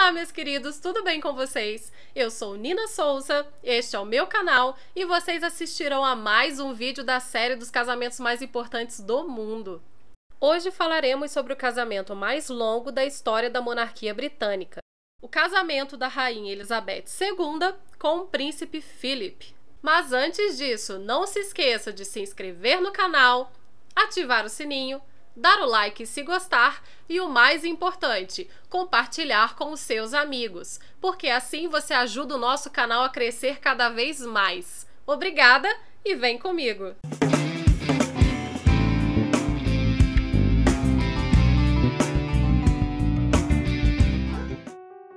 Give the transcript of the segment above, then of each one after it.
Olá, meus queridos, tudo bem com vocês? Eu sou Nina Souza, este é o meu canal e vocês assistirão a mais um vídeo da série dos casamentos mais importantes do mundo. Hoje falaremos sobre o casamento mais longo da história da monarquia britânica, o casamento da rainha Elizabeth II com o príncipe Philip. Mas antes disso, não se esqueça de se inscrever no canal, ativar o sininho, dar o like se gostar e, o mais importante, compartilhar com os seus amigos, porque assim você ajuda o nosso canal a crescer cada vez mais. Obrigada e vem comigo!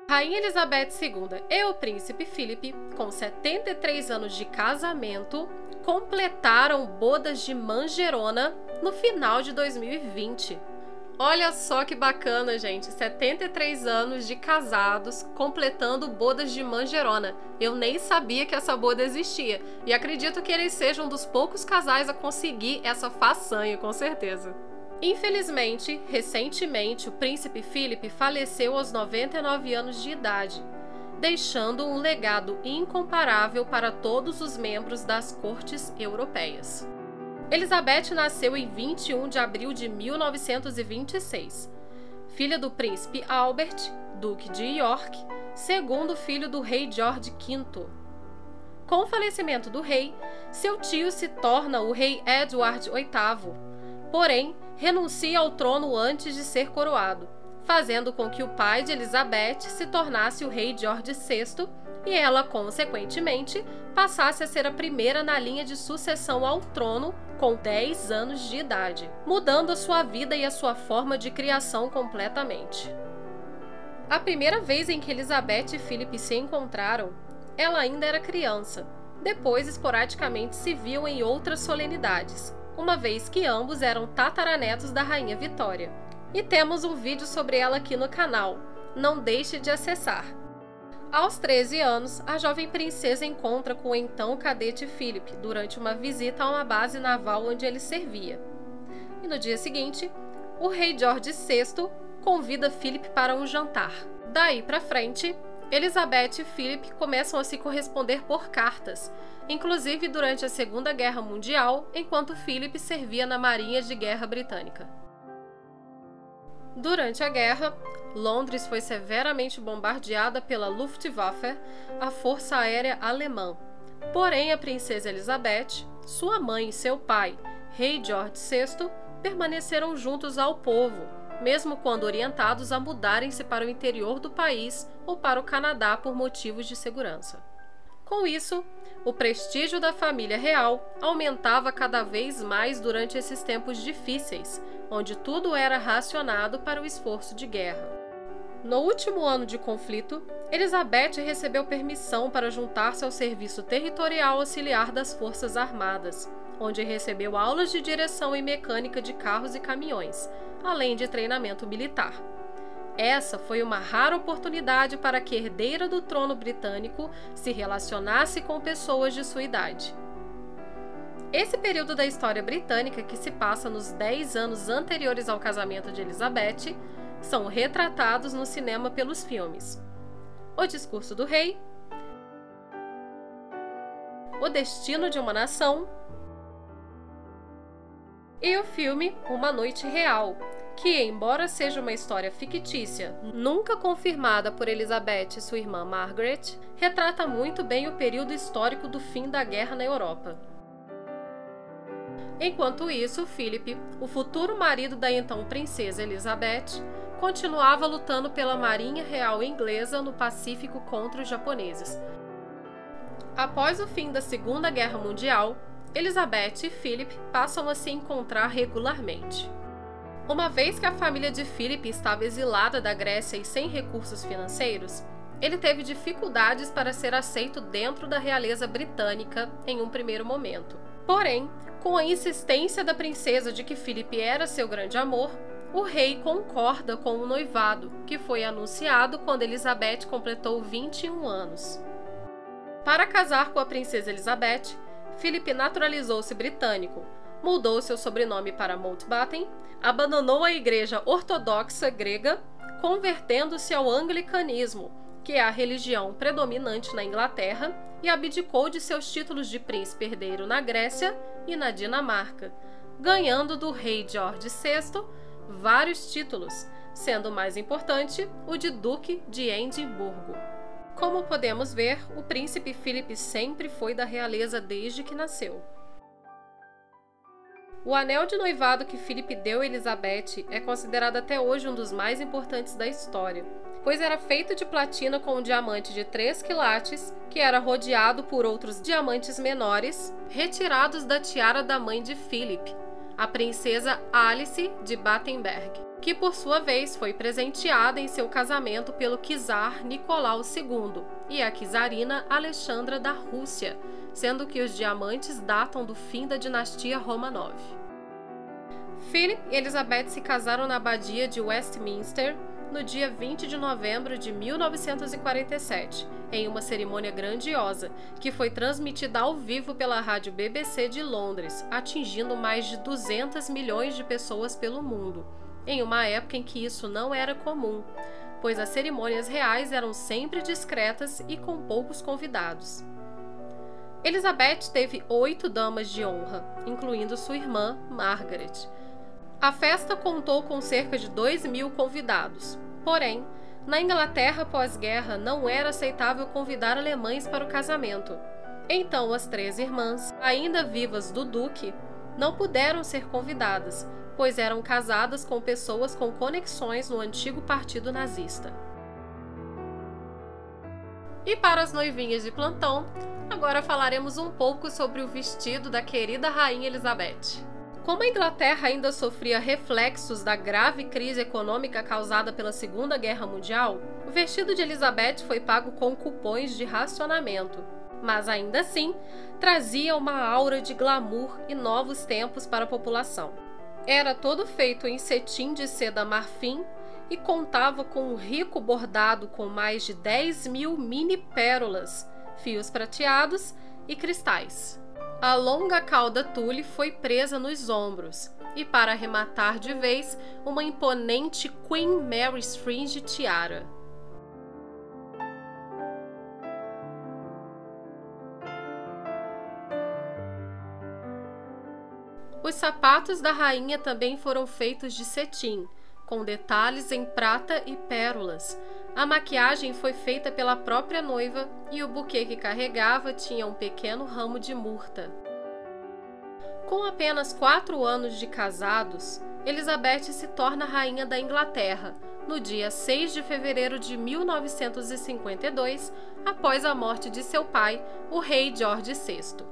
Rainha Elizabeth II e o príncipe Philip, com 73 anos de casamento, completaram bodas de manjerona no final de 2020. Olha só que bacana, gente, 73 anos de casados completando bodas de manjerona. Eu nem sabia que essa boda existia e acredito que eles sejam um dos poucos casais a conseguir essa façanha, com certeza. Infelizmente, recentemente, o príncipe Philip faleceu aos 99 anos de idade, deixando um legado incomparável para todos os membros das cortes europeias. Elizabeth nasceu em 21 de abril de 1926, filha do príncipe Albert, duque de York, segundo filho do rei George V. Com o falecimento do rei, seu tio se torna o rei Edward VIII, porém, renuncia ao trono antes de ser coroado, fazendo com que o pai de Elizabeth se tornasse o rei George VI e ela, consequentemente, passasse a ser a primeira na linha de sucessão ao trono com 10 anos de idade, mudando a sua vida e a sua forma de criação completamente. A primeira vez em que Elizabeth e Philip se encontraram, ela ainda era criança. Depois, esporadicamente, se viam em outras solenidades, uma vez que ambos eram tataranetos da Rainha Vitória. E temos um vídeo sobre ela aqui no canal, não deixe de acessar. Aos 13 anos, a jovem princesa encontra com o então cadete Philip durante uma visita a uma base naval onde ele servia. E no dia seguinte, o rei George VI convida Philip para um jantar. Daí para frente, Elizabeth e Philip começam a se corresponder por cartas, inclusive durante a Segunda Guerra Mundial, enquanto Philip servia na Marinha de Guerra Britânica. Durante a guerra, Londres foi severamente bombardeada pela Luftwaffe, a força aérea alemã. Porém, a princesa Elizabeth, sua mãe e seu pai, rei George VI, permaneceram juntos ao povo, mesmo quando orientados a mudarem-se para o interior do país ou para o Canadá por motivos de segurança. Com isso, o prestígio da família real aumentava cada vez mais durante esses tempos difíceis, onde tudo era racionado para o esforço de guerra. No último ano de conflito, Elizabeth recebeu permissão para juntar-se ao Serviço Territorial Auxiliar das Forças Armadas, onde recebeu aulas de direção e mecânica de carros e caminhões, além de treinamento militar. Essa foi uma rara oportunidade para que a herdeira do trono britânico se relacionasse com pessoas de sua idade. Esse período da história britânica, que se passa nos 10 anos anteriores ao casamento de Elizabeth, são retratados no cinema pelos filmes O Discurso do Rei, O Destino de uma Nação e o filme Uma Noite Real, que, embora seja uma história fictícia, nunca confirmada por Elizabeth e sua irmã Margaret, retrata muito bem o período histórico do fim da guerra na Europa. Enquanto isso, Philip, o futuro marido da então princesa Elizabeth, continuava lutando pela Marinha Real Inglesa no Pacífico contra os japoneses. Após o fim da Segunda Guerra Mundial, Elizabeth e Philip passam a se encontrar regularmente. Uma vez que a família de Philip estava exilada da Grécia e sem recursos financeiros, ele teve dificuldades para ser aceito dentro da realeza britânica em um primeiro momento. Porém, com a insistência da princesa de que Philip era seu grande amor, o rei concorda com o noivado, que foi anunciado quando Elizabeth completou 21 anos. Para casar com a princesa Elizabeth, Philip naturalizou-se britânico, mudou seu sobrenome para Mountbatten, abandonou a igreja ortodoxa grega, convertendo-se ao anglicanismo, que é a religião predominante na Inglaterra, e abdicou de seus títulos de príncipe herdeiro na Grécia e na Dinamarca, ganhando do rei George VI vários títulos, sendo o mais importante o de Duque de Edimburgo. Como podemos ver, o príncipe Philip sempre foi da realeza desde que nasceu. O anel de noivado que Philip deu a Elizabeth é considerado até hoje um dos mais importantes da história, pois era feito de platina com um diamante de 3 quilates, que era rodeado por outros diamantes menores, retirados da tiara da mãe de Philip, a princesa Alice de Battenberg, que por sua vez foi presenteada em seu casamento pelo czar Nicolau II e a czarina Alexandra da Rússia, sendo que os diamantes datam do fim da dinastia Romanov. Philip e Elizabeth se casaram na abadia de Westminster no dia 20 de novembro de 1947, em uma cerimônia grandiosa, que foi transmitida ao vivo pela rádio BBC de Londres, atingindo mais de 200 milhões de pessoas pelo mundo, em uma época em que isso não era comum, pois as cerimônias reais eram sempre discretas e com poucos convidados. Elizabeth teve 8 damas de honra, incluindo sua irmã, Margaret. A festa contou com cerca de 2.000 convidados. Porém, na Inglaterra pós-guerra não era aceitável convidar alemães para o casamento. Então as 3 irmãs, ainda vivas do duque, não puderam ser convidadas, pois eram casadas com pessoas com conexões no antigo partido nazista. E para as noivinhas de plantão, agora falaremos um pouco sobre o vestido da querida Rainha Elizabeth. Como a Inglaterra ainda sofria reflexos da grave crise econômica causada pela Segunda Guerra Mundial, o vestido de Elizabeth foi pago com cupons de racionamento, mas ainda assim trazia uma aura de glamour e novos tempos para a população. Era todo feito em cetim de seda marfim e contava com um rico bordado com mais de 10.000 mini pérolas, fios prateados e cristais. A longa cauda tule foi presa nos ombros e, para arrematar de vez, uma imponente Queen Mary's Fringe tiara. Os sapatos da rainha também foram feitos de cetim, com detalhes em prata e pérolas. A maquiagem foi feita pela própria noiva e o buquê que carregava tinha um pequeno ramo de murta. Com apenas 4 anos de casados, Elizabeth se torna rainha da Inglaterra no dia 6 de fevereiro de 1952, após a morte de seu pai, o rei George VI.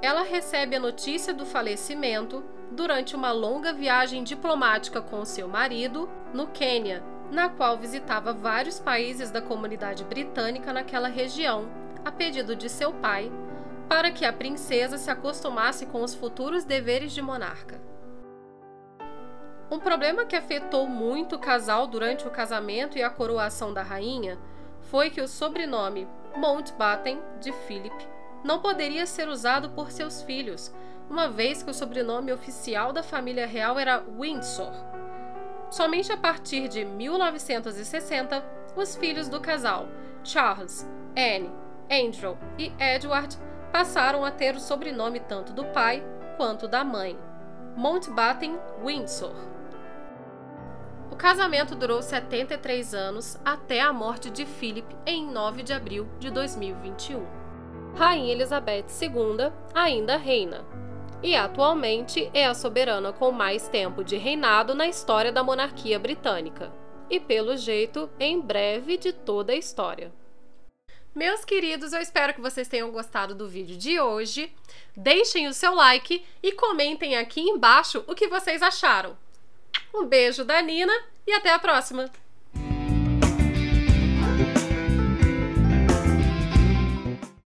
Ela recebe a notícia do falecimento durante uma longa viagem diplomática com seu marido no Quênia, na qual visitava vários países da comunidade britânica naquela região, a pedido de seu pai, para que a princesa se acostumasse com os futuros deveres de monarca. Um problema que afetou muito o casal durante o casamento e a coroação da rainha foi que o sobrenome Mountbatten de Philip não poderia ser usado por seus filhos, uma vez que o sobrenome oficial da família real era Windsor. Somente a partir de 1960, os filhos do casal, Charles, Anne, Andrew e Edward, passaram a ter o sobrenome tanto do pai quanto da mãe, Mountbatten Windsor. O casamento durou 73 anos até a morte de Philip em 9 de abril de 2021. Rainha Elizabeth II ainda reina, e atualmente é a soberana com mais tempo de reinado na história da monarquia britânica, e pelo jeito, em breve, de toda a história. Meus queridos, eu espero que vocês tenham gostado do vídeo de hoje. Deixem o seu like e comentem aqui embaixo o que vocês acharam. Um beijo da Nina e até a próxima!